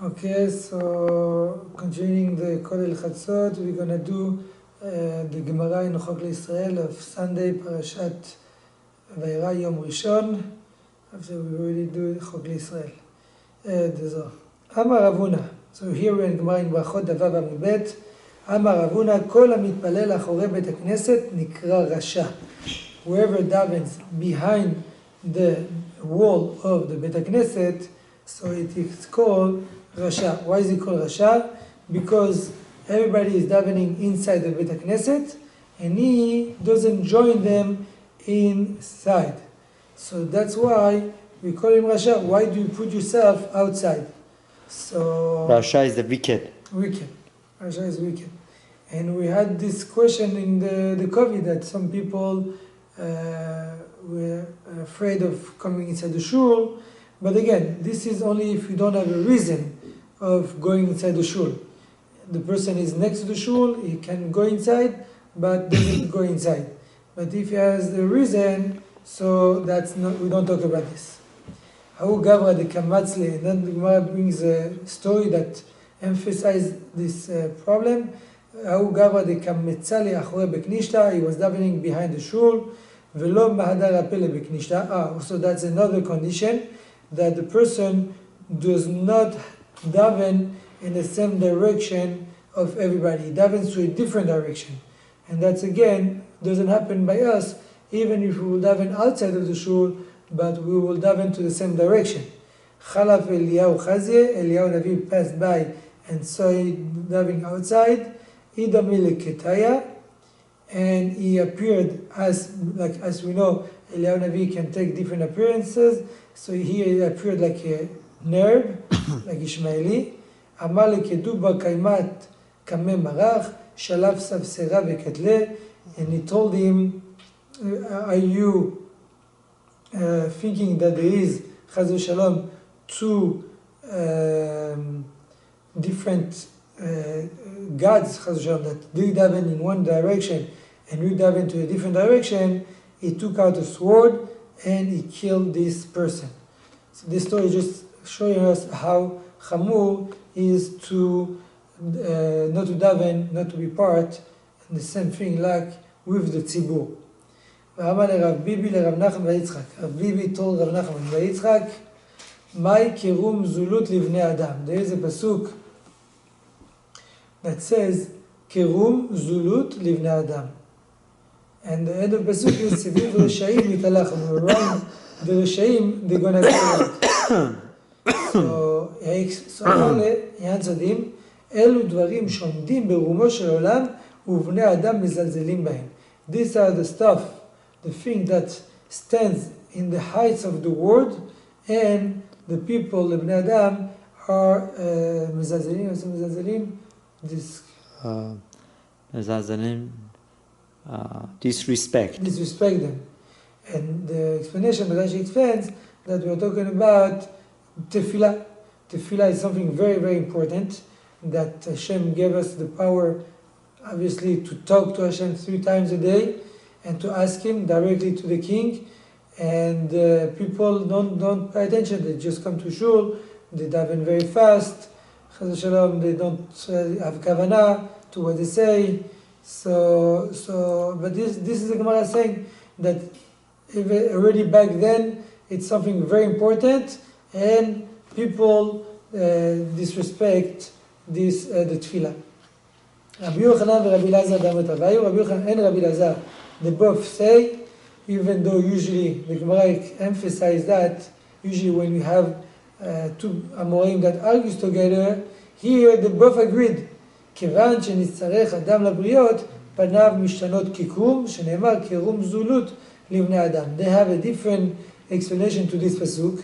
Okay, so continuing the Kolel Chatzot, we're gonna do the Gemara in Chok L'Israel of Sunday, Parashat Vayera Yom Rishon. After we already do Chok L'Israel. The Zohar. Amar Ravuna. So here we're in Gemara in Brachot Davav Amud Bet. Amar Ravuna, Kol המתפלל אחורי בית הכנסת נקרא רשע. Whoever davens behind the wall of the Beit HaKnesset, so it is called Rasha. Why is it called Rasha? Because everybody is davening inside the Beit HaKnesset and he doesn't join them inside. So that's why we call him Rasha. Why do you put yourself outside? So Rasha is the wicked. Wicked. Rasha is wicked. And we had this question in the COVID that some people were afraid of coming inside the shul. But again, this is only if you don't have a reason of going inside the shul. The person is next to the shul, he can go inside, but doesn't go inside. But if he has the reason, so that's not, we don't talk about this. Hahu Gavra de Kamatzle, and then the Gemara brings a story that emphasizes this problem. Hahu Gavra de Kametzale Achore Beknishta, he was davening behind the shul, Velo Mahadar Apele Beknishta. So that's another condition, that the person does not daven in the same direction of everybody. He davens to a different direction. And that's again, doesn't happen by us, even if we will daven outside of the shul, but we will daven to the same direction. Chalaf Eliyahu Chazye, Eliyahu Navi passed by and saw him davening outside. Idamile Ketaya, and he appeared as we know, Eliyahu Navi can take different appearances. So here he appeared like a nerd, like Ishmaeli. Amar lekeduba kaimat kame marach, shalav savsera vekatle. And he told him, are you thinking that there is, chaz v'shalom, two different gods, chaz v'shalom, that they daven in one direction and we daven to a different direction? He took out a sword and he killed this person. So this story is just showing us how chamur is to not to daven, not to be part in the same thing like with the tzibur. ואמר לרב ביבי לרב נחמן ויצחק. רב ביבי told רב נחמן ויצחק, מהי קירום זולות לבני אדם? There is a pasuk that says, קירום זולות לבני אדם. And the end of the pasuk is, סביב רשעים יתהלך. Around the רשעים, they're going to go out. So he answered him, אלו דברים שעומדים ברומו של עולם ובני אדם מזלזלים בהם. These are the stuff, the thing that stands in the heights of the world, and the people, the בני אדם, are מזלזלים, disrespect them. And the explanation that Rashi explains that we are talking about tefillah. Tefillah is something very, very important, that Hashem gave us the power, obviously, to talk to Hashem 3 times a day and to ask Him directly to the King. And people don't pay attention. They just come to shul, they daven very fast, Chaz v'shalom, they don't have kavanah to what they say. But this is the Gemara saying that already back then it's something very important, and people disrespect this the tefillah. Rabbi Yochanan and Rabbi Elazar damet Ravayu. Rabbi Yochanan and Rabbi Elazar, they both say, even though usually the Gemara emphasizes that usually when you have two Amorim that argues together, here they both agreed. כיוון שנצטרך אדם לבריות, פניו משתנות כקרום, שנאמר קרום זולות לבני אדם. They have a different explanation to this pasuk,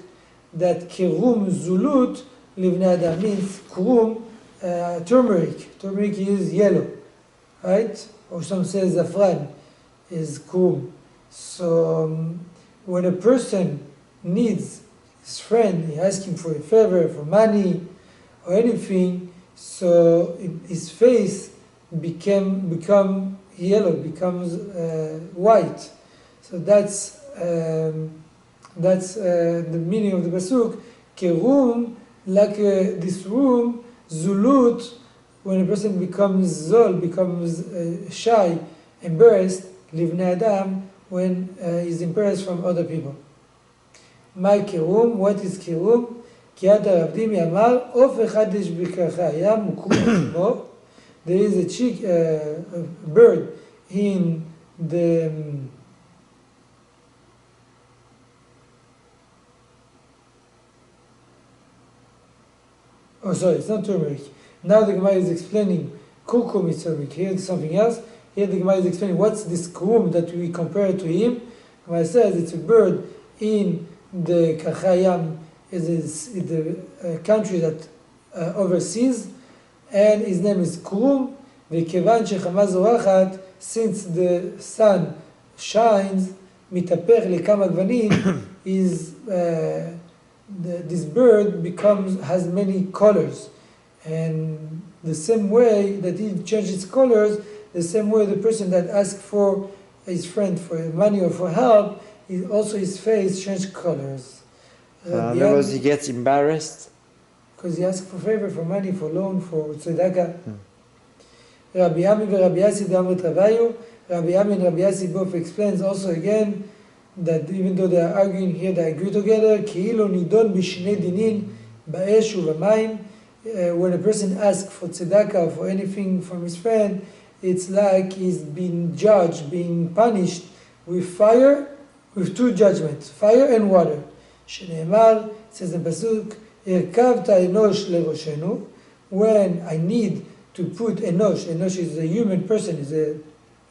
that קרום זולות לבני אדם means קרום, turmeric. Turmeric is yellow, right? Or some say zafran is krum. So when a person needs his friend, he asks him for a favor, for money, or anything, so his face become yellow, becomes white. So that's the meaning of the pasuk. Kerum like this room, zulut, when a person becomes zol, becomes shy, embarrassed, livnei adam, when he's embarrassed from other people. My kirum, what is kirum? כי עד הרבדימי אמר, עוף אחד יש בקרחה, היה מוקרום שמו. There is a bird in the oh sorry, it's not turmeric. Now the Gemara is explaining kurkum is turmeric. Here is something else. Here the Gemara is explaining what's this krum that we compare to him. Gemara says it's a bird in the Kachayam, is the country that overseas, and his name is Krum. וכיוון שחמה זורחת, since the sun shines, מתהפך לכמה גוונים, is this bird has many colors, and the same way that he changes colors, the same way the person that asks for his friend for money or for help, also his face changes colors. In other words, he gets embarrassed. Because he asks for favor, for money, for loan, for tzedakah. Rabbi Ami and Rabbi Yassi Damrit Ravayu. Rabbi Ami and Rabbi Yassi both explains also again that even though they are arguing here, they agree together. כאילו נידון בשני דינין באש ובמים. When a person asks for tzedakah or for anything from his friend, it's like he's being judged, being punished with fire, with two judgments, fire and water. שנאמר, says the pasuk, הרכבת אנוש לראשנו. When I need to put enosh is a human person, is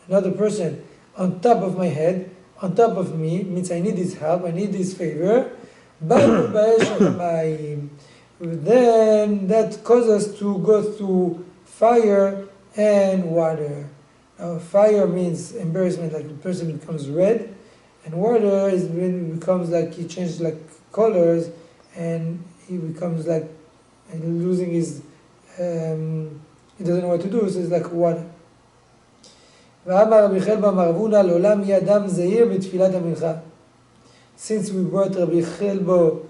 another person on top of my head, on top of me, means I need his help, I need his favor. Then that causes us to go through fire and water. Now, fire means embarrassment, like the person becomes red, and water is when it becomes like he changes like colors, and he becomes like losing his he doesn't know what to do, so it's like water. ואמר רבי חלבה אמר רבונה, לעולם יהיה אדם זהיר בתפילת המנחה. Since we brought Rabbi Chelbo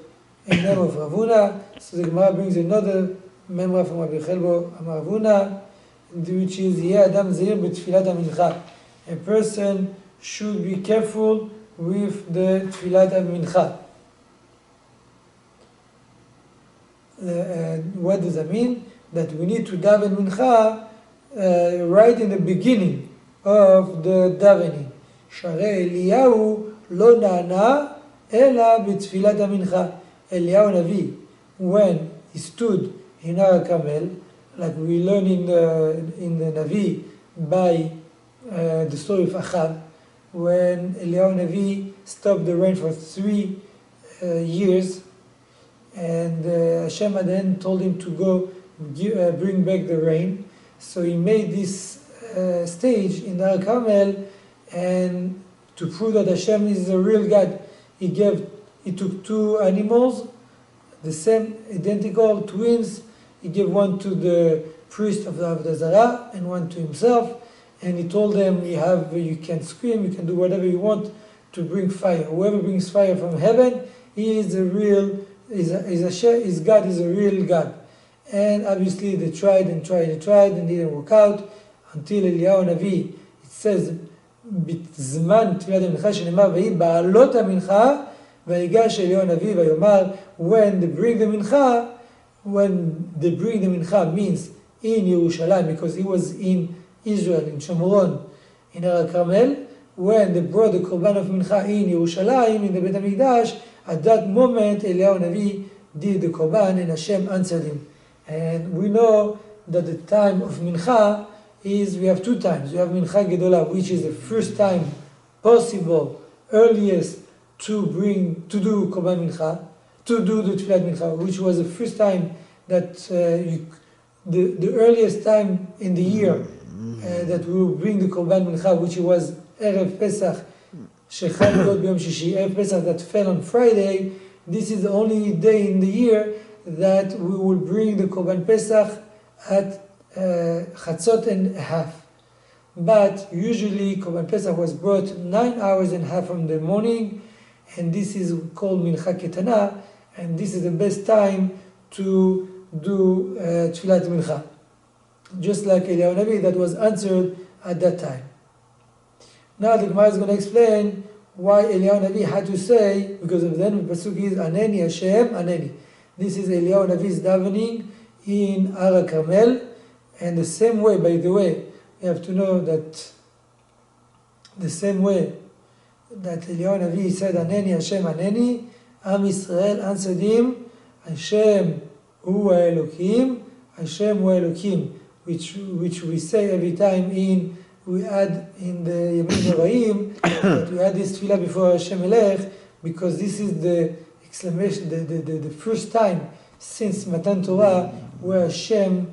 in name of Ravuna, so the Gemara brings another memra from Rabbi Chelbo Amar Ravuna, which is יהיה אדם זהיר בתפילת המנחה. A person should be careful with the תפילת המנחה. What does that mean? That we need to daven mincha right in the beginning of the davening. שהרי אליהו לא נענה אלא בתפילת המנחה. Eliyahu Navi, when he stood in Har Carmel, like we learn in the Navi by the story of Achav, when Eliyahu Navi stopped the rain for 3 years, and Hashem then told him to go bring back the rain. So he made this stage in Har Carmel, and to prove that Hashem is a real God, he took 2 animals, the same identical twins. He gave one to the priest of the Avodah Zarah and one to himself, and he told them, you can scream, you can do whatever you want to bring fire. Whoever brings fire from heaven, he is a real, is God, is a real God. And obviously they tried and didn't work out until Eliyahu Navi, it says, בזמן תפילת המנחה שנאמר, ויהי בעלות המנחה, ויגש אליהו הנביא ויאמר, when they bring the mincha means in Yerushalayim, because he was in Israel, in Shomron, in Har Carmel, when they brought the korban of mincha in Yerushalayim, in the Beit HaMikdash, at that moment Eliyahu Navi did the korban and Hashem answered him. And we know that the time of mincha is, we have 2 times. We have mincha gedolah, which is the first time possible, earliest to do korban mincha, to do the tefillat mincha, which was the first time that the earliest time in the year that we will bring the korban mincha, which was Erev Pesach, shechal God b'yom shishi, Erev Pesach that fell on Friday. This is the only day in the year that we will bring the korban Pesach at chatzot and a half. But usually korban Pesach was brought 9 hours and a half from the morning, and this is called mincha ketana, and this is the best time to do Tfilat Mincha. Just like Eliyahu Navi that was answered at that time. Now the Gemara is going to explain why Eliyahu Navi had to say, because of then the pasuk is Aneni Hashem Aneni. This is Eliyahu Navi's davening in Har Carmel, and the same way, by the way, you have to know that the same way that Eliyahu Navi said Aneni Hashem Aneni, Am Yisrael answered him, Hashem Hu Elokim, Hashem Hu Elokim, which we say every time we add in the Yemin Noraim, that we add this tefillah before Hashem Elech, because this is the exclamation, the first time since Matan Torah where Hashem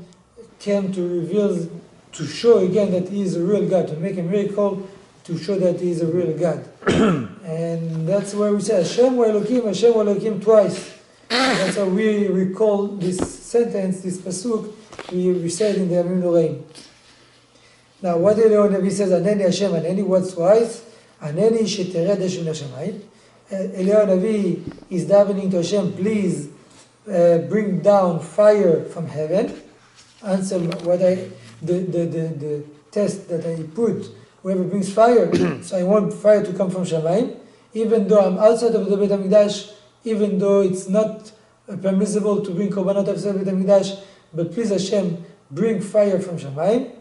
came to reveal, to show again that He is a real God, to make a miracle, to show that He is a real God. And that's where we say Hashem Hu Elokim twice. That's how we recall this sentence, this pasuk, we said in the Yemin Noraim. Now, what Eliyahu Navi says, Aneni Hashem Aneni, what's twice? Aneni shetered Hashem l'shamayim. Eliyahu Navi is davening to Hashem, please bring down fire from heaven. Answer what the test that I put, whoever brings fire, so I want fire to come from Shamayim, even though I'm outside of the Beit HaMikdash, even though it's not permissible to bring korbanot outside the Beit HaMikdash, but please Hashem, bring fire from Shamayim.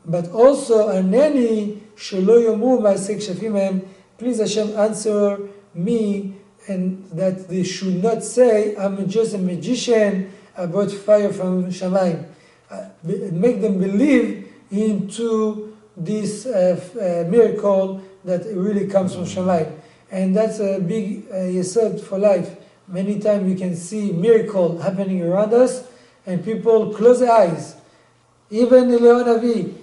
But also, Aneni shelo yomu ma'aseh kshafim hem, please Hashem answer me, and that they should not say, I'm just a magician, I brought fire from Shamayim. Make them believe into this miracle that it really comes from Shamayim. And that's a big yesod for life. Many times we can see miracle happening around us, and people close their eyes. Even Eliyahu Navi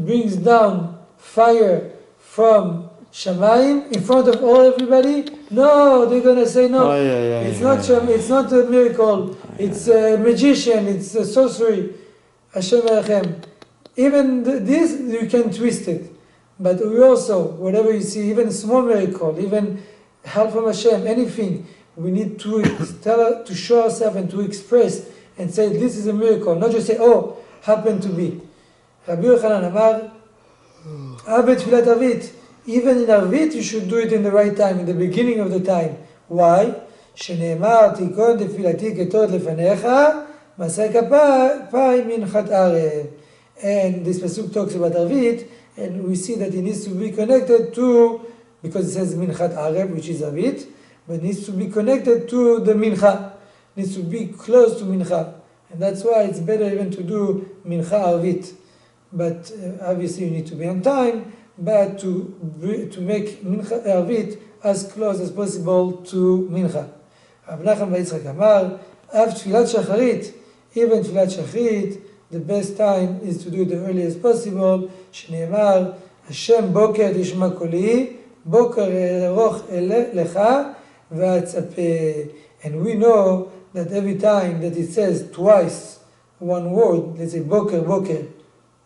brings down fire from Shamayim in front of everybody. No, they're gonna say no. It's not a miracle. It's a magician. It's a sorcery. Hashem Elechem. Even this you can twist it, but we also, whatever you see, even a small miracle, even help from Hashem, anything, we need to to show ourselves and to express and say this is a miracle, not just say, oh, happened to be. Rabbi Yochanan Amar, Abed Tfilat Arvit. Even in Arvit, you should do it in the right time, in the beginning of the time. Why? שנאמר תיכון תפילתי כתות לפניך, מעשה כפיים מנחת ערב. And this pasuk talks about Arvit, and we see that it needs to be connected to, because it says Minchat Areb, which is Arvit, but it needs to be connected to the Mincha. It needs to be close to Mincha. And that's why it's better even to do Mincha Arvit. But obviously you need to be on time, but to make Mincha Arvit as close as possible to Mincha. Rav Nachman bar Yitzchak Amar, Av Tfilat Shacharit, even Tfilat Shacharit, the best time is to do it the earliest possible. שנאמר, השם בוקר תשמע קולי, בוקר ארוך לך ואצפה. And we know that every time that it says twice one word, let's say boker, boker,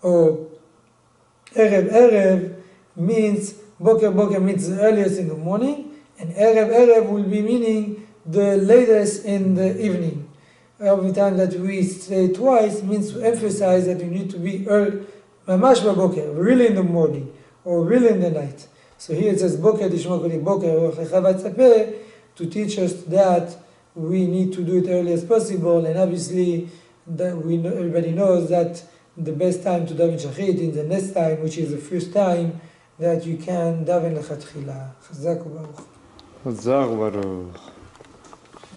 or erev, erev, means boker, boker means the earliest in the morning, and erev, erev will be meaning the latest in the evening. Every time that we say twice means to emphasize that you need to be early, mamash b'boker, really in the morning, or really in the night. So here it says boker tishma koli boker aruch lecha v'atzapeh, to teach us that we need to do it early as possible, and obviously that everybody knows that the best time to daven shachrit is the next time, which is the first time that you can daven lechatchila. Chazak u'baruch. Chazak u'baruch.